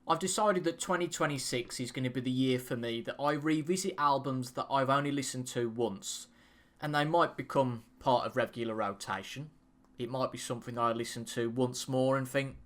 I've decided that 2026 is going to be the year for me that I revisit albums that I've only listened to once, and they might become part of regular rotation. It might be something that I listen to once more and think,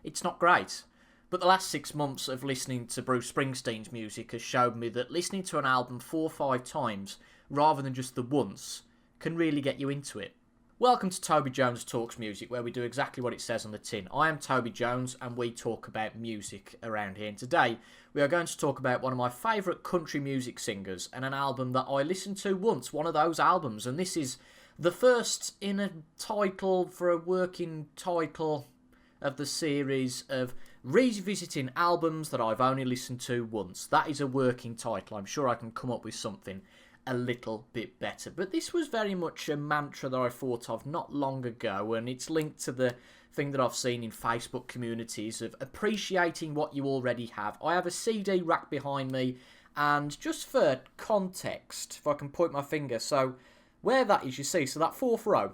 it's not great. But the last 6 months of listening to Bruce Springsteen's music has showed me that listening to an album 4 or 5 times, rather than just the once, can really get you into it. Welcome to Toby Jones Talks Music, where we do exactly what it says on the tin. I am Toby Jones, and we talk about music around here. And today, we are going to talk about one of my favourite country music singers, and an album that I listened to once, one of those albums. And this is the first in a title for a working title of the series of revisiting albums that I've only listened to once. That is a working title. I'm sure I can come up with something a little bit better, but this was very much a mantra that I thought of not long ago, and it's linked to the thing that I've seen in Facebook communities of appreciating what you already have. I have a CD rack behind me, and just for context, if I can point my finger, so where that is, you see, so that fourth row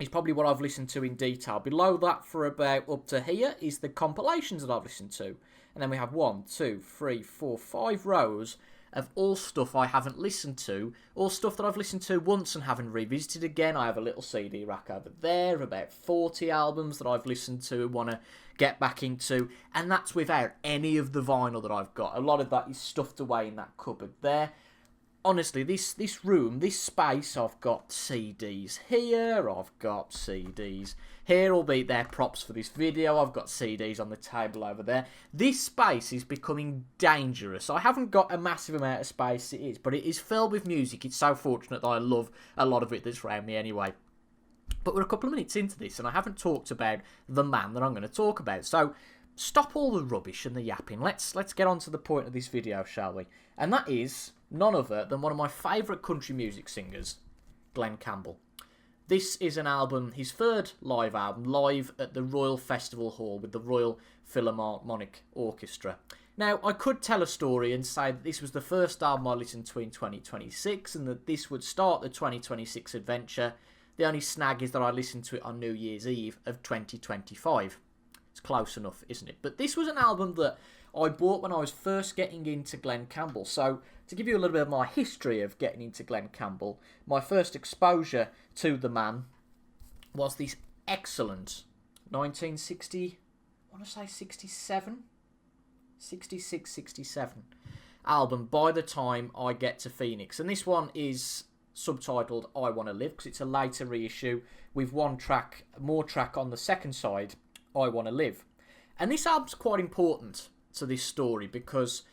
is probably what I've listened to in detail. Below that, for about up to here, is the compilations that I've listened to, and then we have 1, 2, 3, 4, 5 rows of all stuff I haven't listened to, all stuff that I've listened to once and haven't revisited again. I have a little CD rack over there, about 40 albums that I've listened to and want to get back into, and that's without any of the vinyl that I've got. A lot of that is stuffed away in that cupboard there. Honestly, this room, this space, I've got CDs here, I've got CDs here, albeit they're props for this video. I've got CDs on the table over there. This space is becoming dangerous. I haven't got a massive amount of space, it is, but it is filled with music. It's so fortunate that I love a lot of it that's around me anyway. But we're a couple of minutes into this, and I haven't talked about the man that I'm going to talk about. So stop all the rubbish and the yapping. Let's get on to the point of this video, shall we? And that is none other than one of my favourite country music singers, Glen Campbell. This is an album, his third live album, live at the Royal Festival Hall with the Royal Philharmonic Orchestra. Now, I could tell a story and say that this was the first album I listened to in 2026 and that this would start the 2026 adventure. The only snag is that I listened to it on New Year's Eve of 2025. It's close enough, isn't it? But this was an album that I bought when I was first getting into Glen Campbell. So, to give you a little bit of my history of getting into Glen Campbell, my first exposure to the man was this excellent 1960, I want to say 67, 66, 67 album, By the Time I Get to Phoenix. And this one is subtitled I Want to Live, because it's a later reissue with more track on the second side, I Want to Live. And this album's quite important to this story because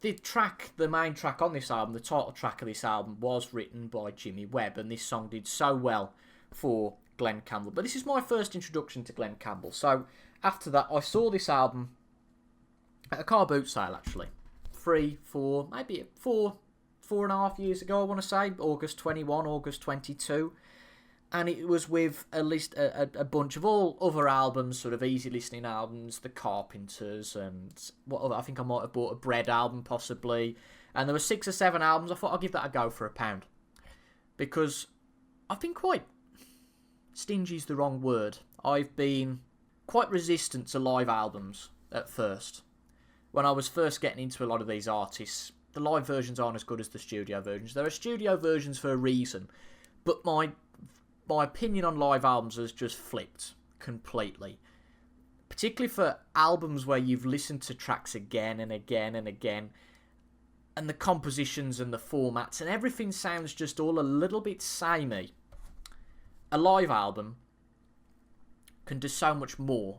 the main track on this album, the title track of this album, was written by Jimmy Webb, and this song did so well for Glen Campbell. But this is my first introduction to Glen Campbell. So after that, I saw this album at a car boot sale, actually. 4 and a half years ago, I want to say. August 21, August 22. And it was with a bunch of all other albums, sort of easy listening albums, The Carpenters, and what other, I think I might have bought a Bread album possibly. And there were 6 or 7 albums. I thought I'll give that a go for £1. Because I've been quite, stingy is the wrong word. I've been quite resistant to live albums at first. When I was first getting into a lot of these artists, the live versions aren't as good as the studio versions. There are studio versions for a reason. But my opinion on live albums has just flipped completely. Particularly for albums where you've listened to tracks again and again and again, and the compositions and the formats and everything sounds just all a little bit samey. A live album can do so much more,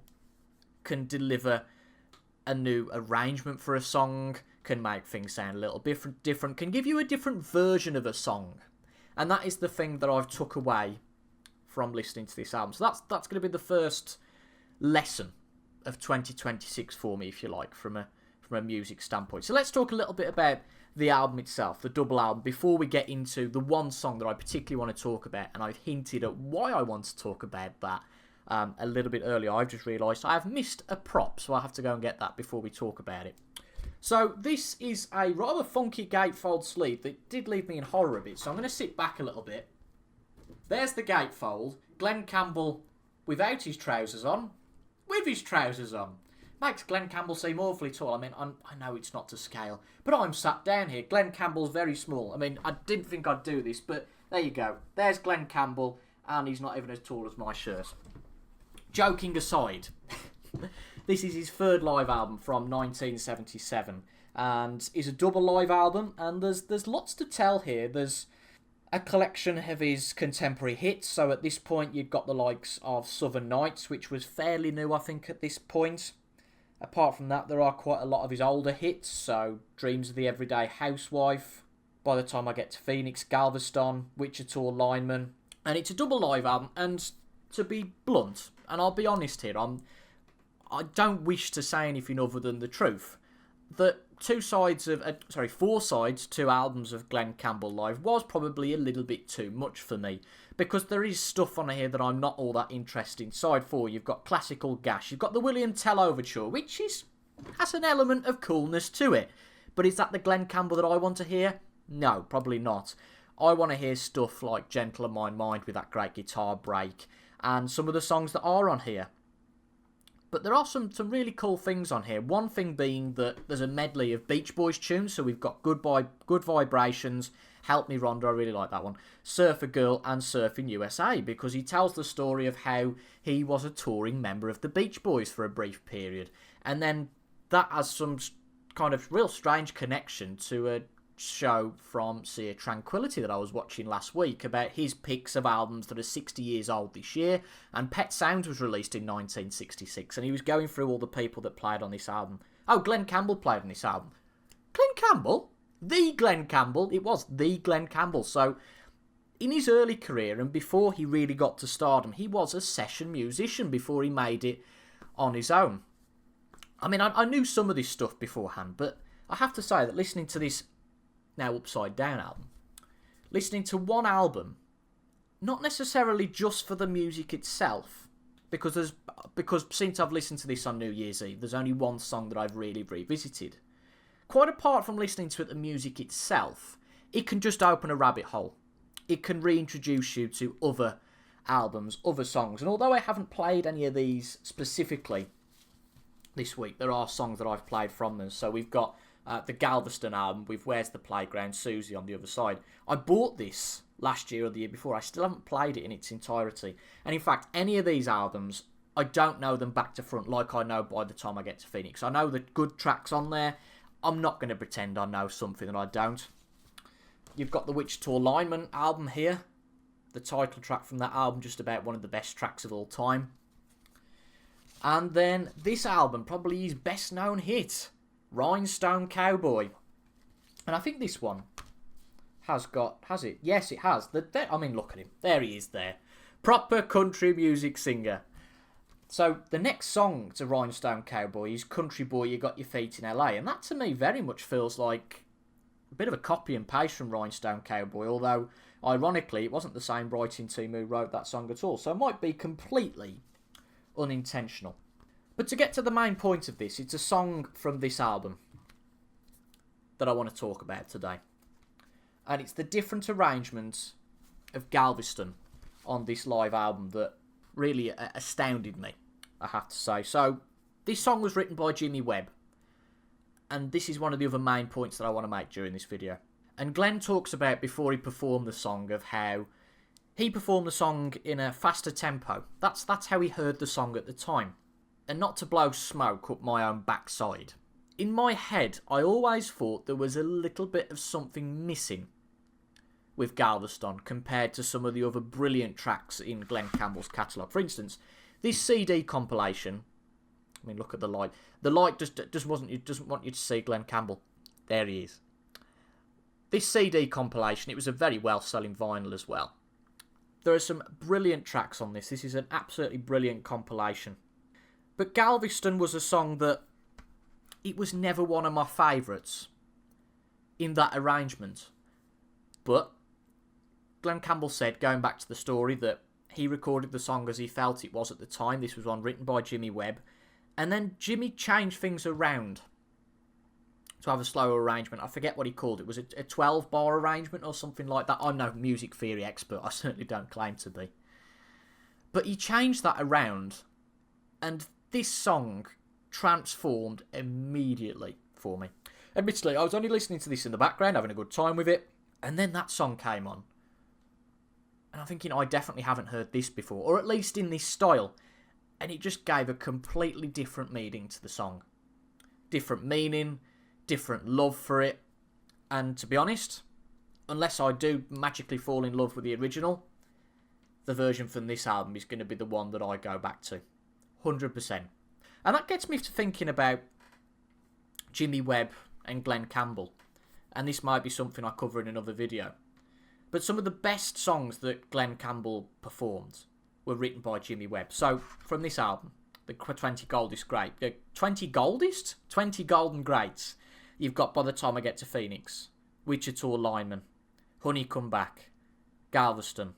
can deliver a new arrangement for a song, can make things sound a little different, can give you a different version of a song. And that is the thing that I've took away from listening to this album. So that's going to be the first lesson of 2026 for me, if you like, from a music standpoint. So let's talk a little bit about the album itself, the double album, before we get into the one song that I particularly want to talk about. And I've hinted at why I want to talk about that a little bit earlier. I've just realised I have missed a prop, so I have to go and get that before we talk about it. So this is a rather funky gatefold sleeve that did leave me in horror a bit. So I'm going to sit back a little bit. There's the gatefold. Glen Campbell without his trousers on, with his trousers on. Makes Glen Campbell seem awfully tall. I mean, I know it's not to scale, but I'm sat down here. Glen Campbell's very small. I mean, I didn't think I'd do this, but there you go. There's Glen Campbell, and he's not even as tall as my shirt. Joking aside, this is his third live album from 1977, and it's a double live album, and there's lots to tell here. There's a collection of his contemporary hits, so at this point you've got the likes of Southern Nights, which was fairly new, I think, at this point. Apart from that, there are quite a lot of his older hits, so Dreams of the Everyday Housewife, By the Time I Get to Phoenix, Galveston, Wichita Lineman, and it's a double live album, and to be blunt, and I'll be honest here, I don't wish to say anything other than the truth, that four sides, two albums of Glen Campbell live was probably a little bit too much for me, because there is stuff on here that I'm not all that interested in. Side 4, you've got Classical Gash, you've got the William Tell Overture, which has an element of coolness to it, but is that the Glen Campbell that I want to hear? No, probably not. I want to hear stuff like Gentle on My Mind with that great guitar break, and some of the songs that are on here. But there are some really cool things on here. One thing being that there's a medley of Beach Boys tunes. So we've got Good Vibrations, Help Me Rhonda, I really like that one, Surfer Girl, and Surfing USA, because he tells the story of how he was a touring member of the Beach Boys for a brief period. And then that has some kind of real strange connection to a show from Sea Tranquility that I was watching last week about his picks of albums that are 60 years old this year, and Pet Sounds was released in 1966, and he was going through all the people that played on this album. Oh, Glen Campbell played on this album. Glen Campbell? The Glen Campbell? It was the Glen Campbell. So in his early career and before he really got to stardom, he was a session musician before he made it on his own. I mean, I knew some of this stuff beforehand, but I have to say that listening to this now Upside Down album, listening to one album, not necessarily just for the music itself, because since I've listened to this on New Year's Eve, there's only one song that I've really revisited. Quite apart from listening to the music itself, it can just open a rabbit hole. It can reintroduce you to other albums, other songs, and although I haven't played any of these specifically this week, there are songs that I've played from them. So we've got the Galveston album with Where's the Playground, Susie on the other side. I bought this last year or the year before. I still haven't played it in its entirety. And in fact, any of these albums, I don't know them back to front like I know By the Time I Get to Phoenix. I know the good tracks on there. I'm not going to pretend I know something that I don't. You've got the Wichita Lineman album here. The title track from that album, just about one of the best tracks of all time. And then this album, probably his best known hit, Rhinestone Cowboy. And I think this one has it? Yes, it has. I mean, look at him. There he is there. Proper country music singer. So the next song to Rhinestone Cowboy is Country Boy, You Got Your Feet in LA. And that to me very much feels like a bit of a copy and paste from Rhinestone Cowboy. Although, ironically, it wasn't the same writing team who wrote that song at all. So it might be completely unintentional. But to get to the main point of this, it's a song from this album that I want to talk about today. And it's the different arrangements of Galveston on this live album that really astounded me, I have to say. So, this song was written by Jimmy Webb. And this is one of the other main points that I want to make during this video. And Glenn talks about, before he performed the song, of how he performed the song in a faster tempo. That's how he heard the song at the time. And not to blow smoke up my own backside, in my head I always thought there was a little bit of something missing with Galveston compared to some of the other brilliant tracks in Glen Campbell's catalogue. For instance, this CD compilation, I mean, look at the light. The light doesn't want you to see Glen Campbell. There he is. This CD compilation, it was a very well-selling vinyl as well. There are some brilliant tracks on this. This is an absolutely brilliant compilation. But Galveston was a song that, it was never one of my favourites in that arrangement. But Glen Campbell said, going back to the story, that he recorded the song as he felt it was at the time. This was one written by Jimmy Webb. And then Jimmy changed things around to have a slower arrangement. I forget what he called it. Was it a 12-bar arrangement or something like that? I'm no music theory expert. I certainly don't claim to be. But he changed that around, and this song transformed immediately for me. Admittedly, I was only listening to this in the background, having a good time with it, and then that song came on. And I'm thinking, I definitely haven't heard this before, or at least in this style. And it just gave a completely different meaning to the song. Different meaning, different love for it. And to be honest, unless I do magically fall in love with the original, the version from this album is going to be the one that I go back to. 100%. And that gets me to thinking about Jimmy Webb and Glen Campbell. And this might be something I cover in another video. But some of the best songs that Glen Campbell performed were written by Jimmy Webb. So, from this album, the 20 Golden Greats, you've got By the Time I Get to Phoenix, Wichita Lineman, Honey Come Back, Galveston,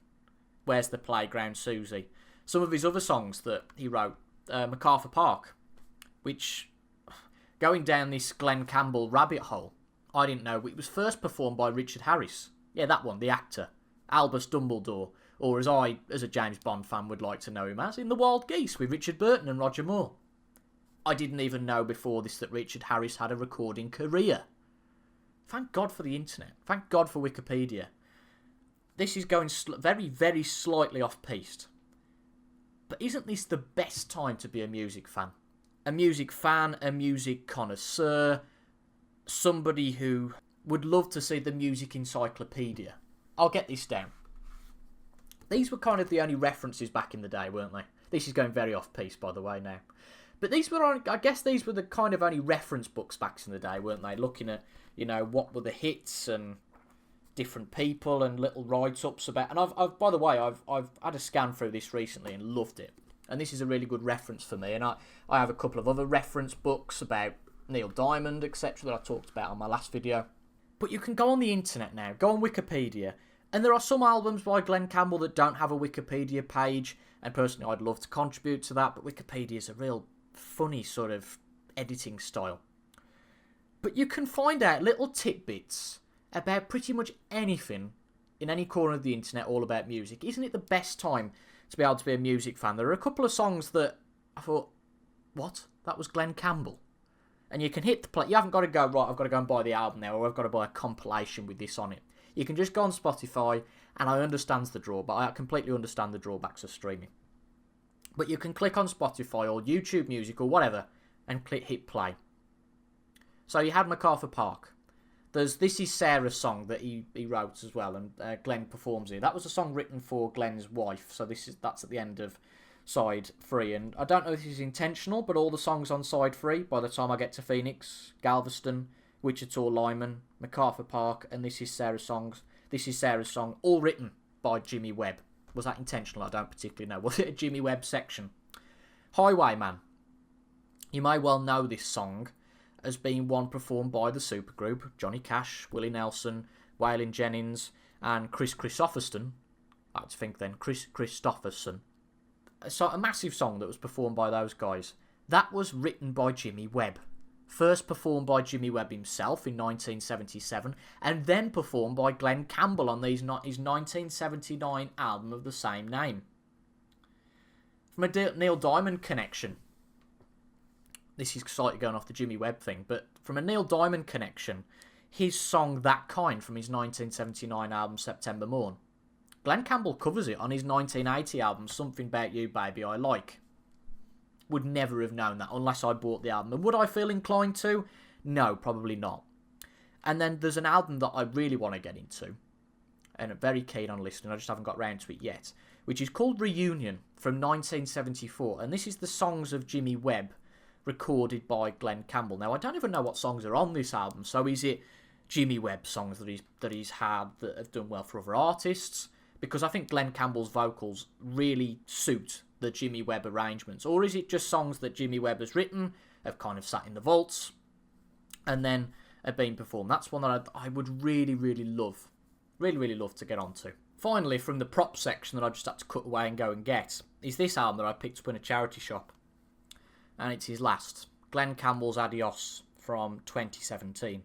Where's the Playground Susie. Some of his other songs that he wrote, MacArthur Park, which, going down this Glen Campbell rabbit hole, I didn't know it was first performed by Richard Harris. Yeah, that one, the actor. Albus Dumbledore, or as I, as a James Bond fan, would like to know him as, in The Wild Geese with Richard Burton and Roger Moore. I didn't even know before this that Richard Harris had a recording career. Thank God for the internet. Thank God for Wikipedia. This is going very, very slightly off-piste. But isn't this the best time to be a music fan? A music fan, a music connoisseur, somebody who would love to see the music encyclopedia. I'll get this down. These were kind of the only references back in the day, weren't they? This is going very off-piste, by the way, now. But these were, I guess these were the kind of only reference books back in the day, weren't they? Looking at, you know, what were the hits and different people and little write-ups about. And I've by the way, I've had a scan through this recently and loved it. And this is a really good reference for me. And I have a couple of other reference books about Neil Diamond, etc., that I talked about on my last video. But you can go on the internet now, go on Wikipedia, and there are some albums by Glen Campbell that don't have a Wikipedia page, and personally I'd love to contribute to that, but Wikipedia is a real funny sort of editing style. But you can find out little tidbits about pretty much anything in any corner of the internet all about music. Isn't it the best time to be able to be a music fan? There are a couple of songs that I thought, what? That was Glen Campbell? And you can hit the play. You haven't got to go, right, I've got to go and buy the album now, or I've got to buy a compilation with this on it. You can just go on Spotify, and I understand the drawback. I completely understand the drawbacks of streaming. But you can click on Spotify or YouTube Music or whatever, and hit play. So you had MacArthur Park. This is Sarah's song that he wrote as well, and Glen performs here. That was a song written for Glen's wife, so that's at the end of side 3, and I don't know if this is intentional, but all the songs on side 3, By the Time I Get to Phoenix, Galveston, Wichita Lineman, MacArthur Park, and This Is Sarah's song, all written by Jimmy Webb. Was that intentional? I don't particularly know. Was it a Jimmy Webb section? Highwayman. You may well know this song as being one performed by the supergroup Johnny Cash, Willie Nelson, Waylon Jennings, and Chris Christopherson. I had to think then, Chris Christopherson. So a massive song that was performed by those guys. That was written by Jimmy Webb. First performed by Jimmy Webb himself in 1977, and then performed by Glen Campbell on his 1979 album of the same name. From a Neil Diamond connection, this is slightly going off the Jimmy Webb thing, but from a Neil Diamond connection, his song That Kind from his 1979 album September Morn. Glen Campbell covers it on his 1980 album Something About You Baby I Like. Would never have known that unless I bought the album. And would I feel inclined to? No, probably not. And then there's an album that I really want to get into, and I'm very keen on listening, I just haven't got round to it yet, which is called Reunion from 1974. And this is the songs of Jimmy Webb recorded by Glen Campbell. Now, I don't even know what songs are on this album, so is it Jimmy Webb songs that he's had that have done well for other artists? Because I think Glen Campbell's vocals really suit the Jimmy Webb arrangements. Or is it just songs that Jimmy Webb has written, have kind of sat in the vaults, and then have been performed? That's one that I would really, really love to get onto. Finally, from the prop section that I just had to cut away and go and get, is this album that I picked up in a charity shop. And it's his last, Glen Campbell's Adios from 2017.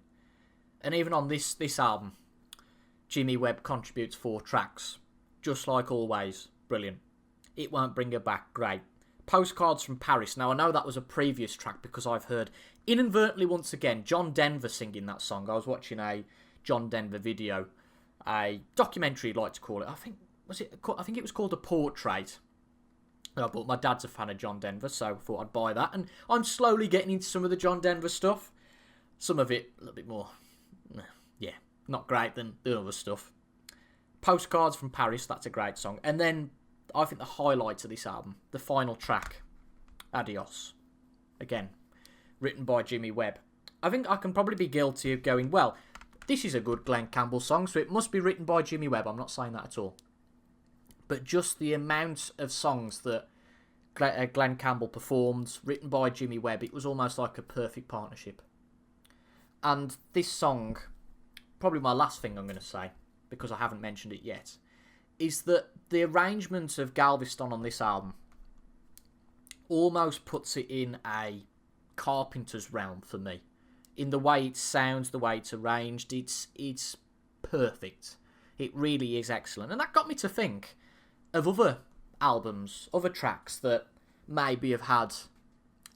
And even on this album, Jimmy Webb contributes 4 tracks. Just Like Always, brilliant. It Won't Bring Her Back, great. Postcards from Paris. Now, I know that was a previous track because I've heard, inadvertently once again, John Denver singing that song. I was watching a John Denver video, a documentary, I'd like to call it. I think it was called A Portrait. But my dad's a fan of John Denver, so I thought I'd buy that. And I'm slowly getting into some of the John Denver stuff. Some of it a little bit more, not great than the other stuff. Postcards from Paris, that's a great song. And then I think the highlight of this album, the final track, Adios. Again, written by Jimmy Webb. I think I can probably be guilty of going, well, this is a good Glen Campbell song, so it must be written by Jimmy Webb. I'm not saying that at all. But just the amount of songs that Glen Campbell performed, written by Jimmy Webb, it was almost like a perfect partnership. And this song, probably my last thing I'm going to say, because I haven't mentioned it yet, is that the arrangement of Galveston on this album almost puts it in a Carpenter's realm for me. In the way it sounds, the way it's arranged, it's perfect. It really is excellent. And that got me to think of other albums, other tracks that maybe have had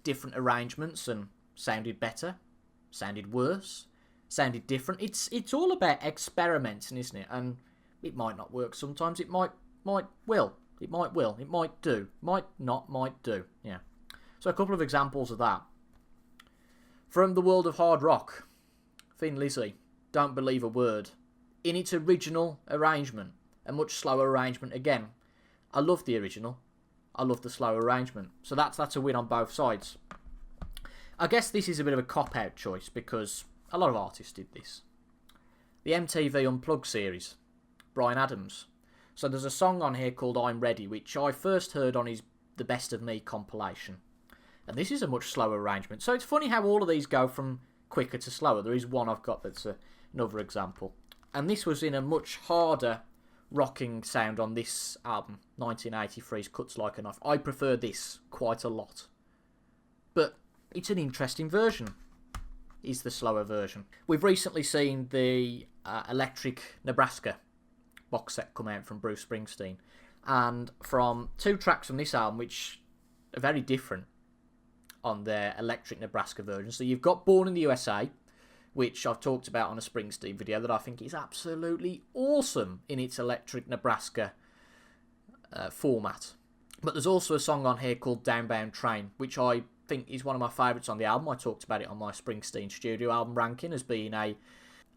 different arrangements and sounded better, sounded worse, sounded different. It's all about experimenting, isn't it? And it might not work sometimes. It might will. It might do. Might not, might do. Yeah. So a couple of examples of that. From the world of hard rock, Thin Lizzy, Don't Believe a Word. In its original arrangement, a much slower arrangement again. I love the original. I love the slow arrangement. So that's a win on both sides. I guess this is a bit of a cop-out choice because a lot of artists did this. The MTV Unplugged series, Bryan Adams. So there's a song on here called I'm Ready, which I first heard on his The Best of Me compilation. And this is a much slower arrangement. So it's funny how all of these go from quicker to slower. There is one I've got that's another example. And this was in a much harder rocking sound on this album, 1983's Cuts Like a Knife. I prefer this quite a lot. But it's an interesting version, is the slower version. We've recently seen the Electric Nebraska box set come out from Bruce Springsteen. And from two tracks from this album, which are very different on their Electric Nebraska version. So you've got Born in the USA, which I've talked about on a Springsteen video that I think is absolutely awesome in its Electric Nebraska format. But there's also a song on here called Downbound Train, which I think is one of my favourites on the album. I talked about it on my Springsteen studio album ranking as being a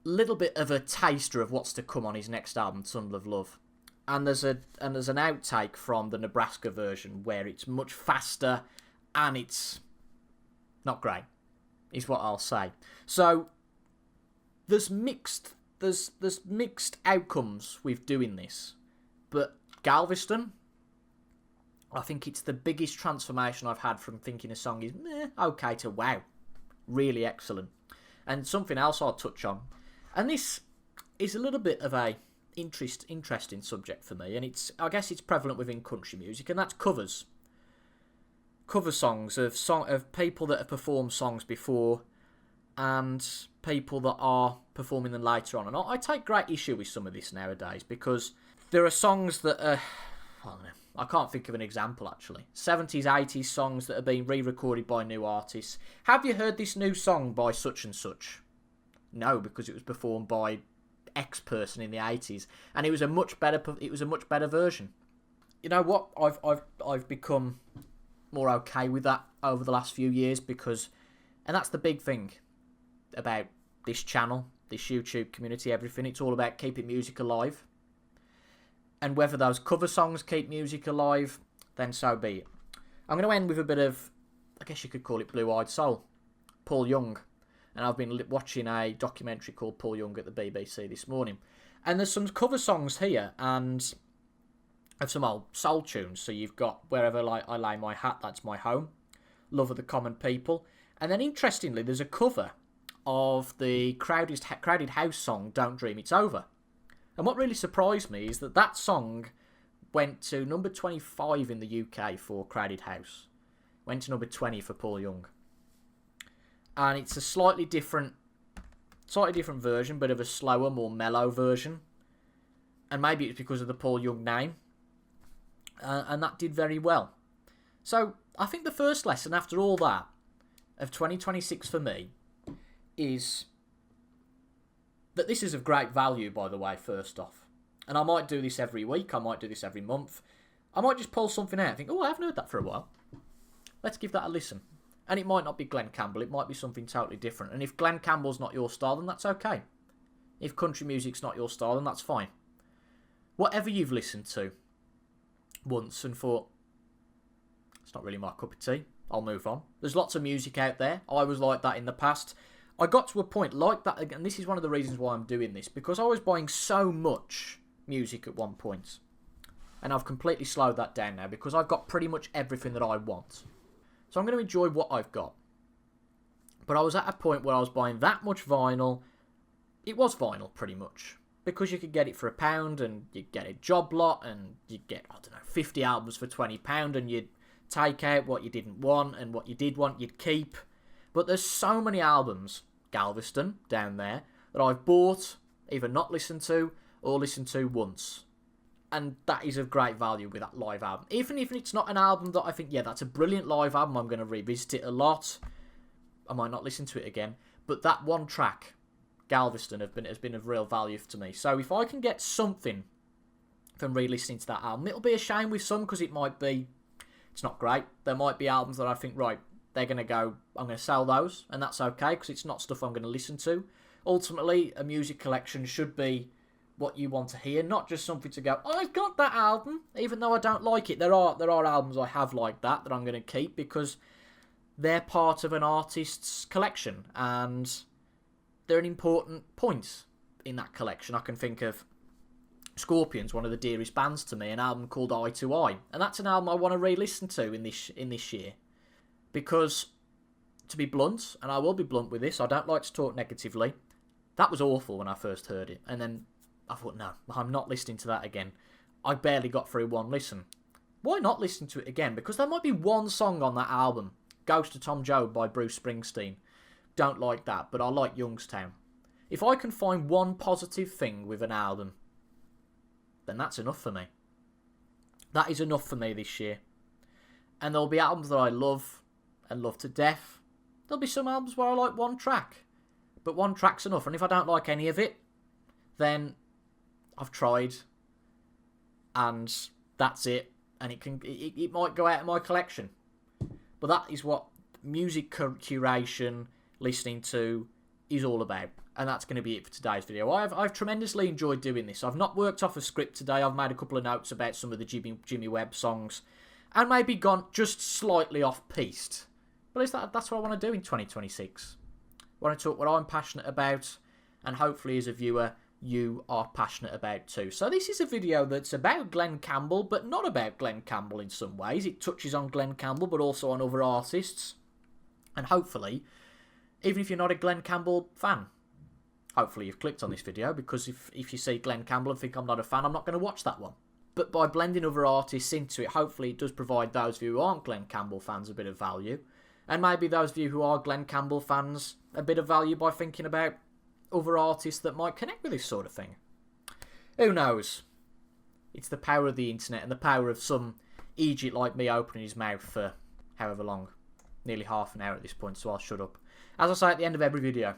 little bit of a taster of what's to come on his next album, Tunnel of Love. And there's an outtake from the Nebraska version where it's much faster and it's not great, is what I'll say. So there's mixed outcomes with doing this, but Galveston, I think it's the biggest transformation I've had from thinking a song is okay to wow, really excellent. And something else I'll touch on, and this is a little bit of a interesting subject for me, and I guess it's prevalent within country music, and that's covers. Cover songs of people that have performed songs before and people that are performing them later on. And I take great issue with some of this nowadays because there are songs that are, I don't know, I can't think of an example actually. 70s, 80s songs that are being re-recorded by new artists. Have you heard this new song by such and such? No, because it was performed by X person in the 80s, and it was a much better version. You know what? I've become more okay with that over the last few years and that's the big thing about this channel, this YouTube community, everything. It's all about keeping music alive. And whether those cover songs keep music alive, then so be it. I'm going to end with a bit of, I guess you could call it blue-eyed soul. Paul Young. And I've been watching a documentary called Paul Young at the BBC this morning. And there's some cover songs here and of some old soul tunes. So you've got Wherever I Lay My Hat, That's My Home. Love of the Common People. And then interestingly, there's a cover of the Crowded House song, Don't Dream It's Over. And what really surprised me is that song went to number 25 in the UK for Crowded House. Went to number 20 for Paul Young. And it's a slightly different version, but of a slower, more mellow version. And maybe it's because of the Paul Young name. And that did very well. So I think the first lesson after all that of 2026 for me is that this is of great value, by the way, first off. And I might do this every week, I might do this every month. I might just pull something out and think, oh, I haven't heard that for a while. Let's give that a listen. And it might not be Glen Campbell, it might be something totally different. And if Glen Campbell's not your style, then that's okay. If country music's not your style, then that's fine. Whatever you've listened to once and thought, it's not really my cup of tea, I'll move on. There's lots of music out there. I was like that in the past. I got to a point like that, and this is one of the reasons why I'm doing this, because I was buying so much music at one point. And I've completely slowed that down now because I've got pretty much everything that I want. So I'm going to enjoy what I've got. But I was at a point where I was buying that much vinyl. It was vinyl pretty much. Because you could get it for £1 and you'd get a job lot and you'd get, 50 albums for £20 and you'd take out what you didn't want and what you did want you'd keep. But there's so many albums, Galveston down there, that I've bought, either not listened to or listened to once. And that is of great value with that live album. Even if it's not an album that I think, yeah, that's a brilliant live album, I'm going to revisit it a lot. I might not listen to it again. But that one track, Galveston, has been of real value to me. So if I can get something from re-listening to that album, it'll be a shame with some because it might be, it's not great. There might be albums that I think, right, they're going to go, I'm going to sell those. And that's okay because it's not stuff I'm going to listen to. Ultimately, a music collection should be what you want to hear, not just something to go, oh, I've got that album, even though I don't like it. There are albums I have like that I'm going to keep because they're part of an artist's collection and they're an important point in that collection. I can think of Scorpions, one of the dearest bands to me, an album called Eye to Eye, and that's an album I want to re-listen to in this year because, to be blunt, and I will be blunt with this, I don't like to talk negatively, that was awful when I first heard it, and then I thought, no, I'm not listening to that again. I barely got through one listen. Why not listen to it again? Because there might be one song on that album, Ghost of Tom Joad by Bruce Springsteen. Don't like that, but I like Youngstown. If I can find one positive thing with an album, then that's enough for me. That is enough for me this year. And there'll be albums that I love and love to death. There'll be some albums where I like one track, but one track's enough. And if I don't like any of it, then I've tried, and that's it. And it might go out of my collection. But that is what music curation, listening to, is all about. And that's going to be it for today's video. I've tremendously enjoyed doing this. I've not worked off a script today. I've made a couple of notes about some of the Jimmy Webb songs, and maybe gone just slightly off-piste. But that's what I want to do in 2026. I want to talk what I'm passionate about, and hopefully as a viewer, you are passionate about too. So this is a video that's about Glen Campbell, but not about Glen Campbell in some ways. It touches on Glen Campbell, but also on other artists. And hopefully, even if you're not a Glen Campbell fan, hopefully you've clicked on this video, because if you see Glen Campbell and think I'm not a fan, I'm not going to watch that one. But by blending other artists into it, hopefully it does provide those of you who aren't Glen Campbell fans a bit of value. And maybe those of you who are Glen Campbell fans a bit of value by thinking about other artists that might connect with this sort of thing. Who knows? It's the power of the internet and the power of some idiot like me opening his mouth for however long. Nearly half an hour at this point, so I'll shut up. As I say at the end of every video,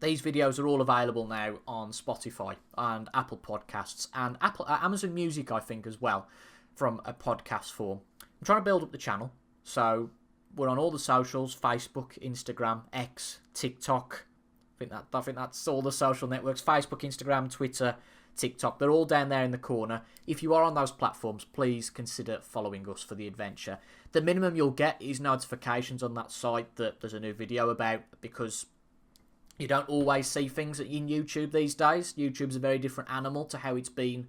these videos are all available now on Spotify and Apple Podcasts and Amazon Music, I think, as well, from a podcast form. I'm trying to build up the channel, so we're on all the socials: Facebook, Instagram, X, TikTok. I think that's all the social networks: Facebook, Instagram, Twitter, TikTok. They're all down there in the corner. If you are on those platforms, please consider following us for the adventure. The minimum you'll get is notifications on that site that there's a new video about, because you don't always see things in YouTube these days. YouTube's a very different animal to how it's been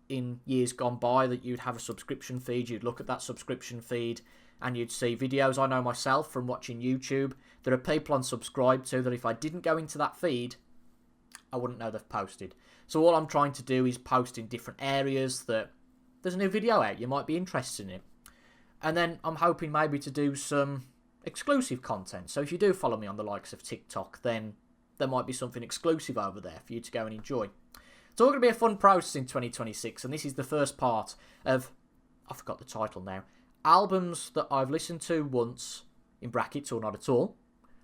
in years gone by, that you'd have a subscription feed, you'd look at that subscription feed, and you'd see videos. I know myself from watching YouTube, there are people unsubscribed to that if I didn't go into that feed, I wouldn't know they've posted. So all I'm trying to do is post in different areas that there's a new video out, you might be interested in it. And then I'm hoping maybe to do some exclusive content. So if you do follow me on the likes of TikTok, then there might be something exclusive over there for you to go and enjoy. It's all going to be a fun process in 2026, and this is the first part of, I forgot the title now, albums that I've listened to once, in brackets or not at all,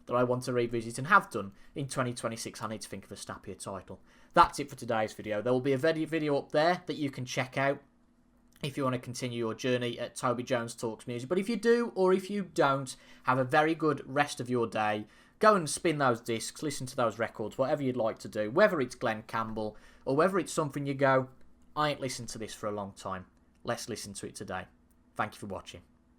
that I want to revisit and have done in 2026. I need to think of a snappier title. That's it for today's video. There will be a video up there that you can check out if you want to continue your journey at Toby Jones Talks Music. But if you do, or if you don't, have a very good rest of your day. Go and spin those discs, listen to those records, whatever you'd like to do, whether it's Glen Campbell or whether it's something you go, I ain't listened to this for a long time. Let's listen to it today. Thank you for watching.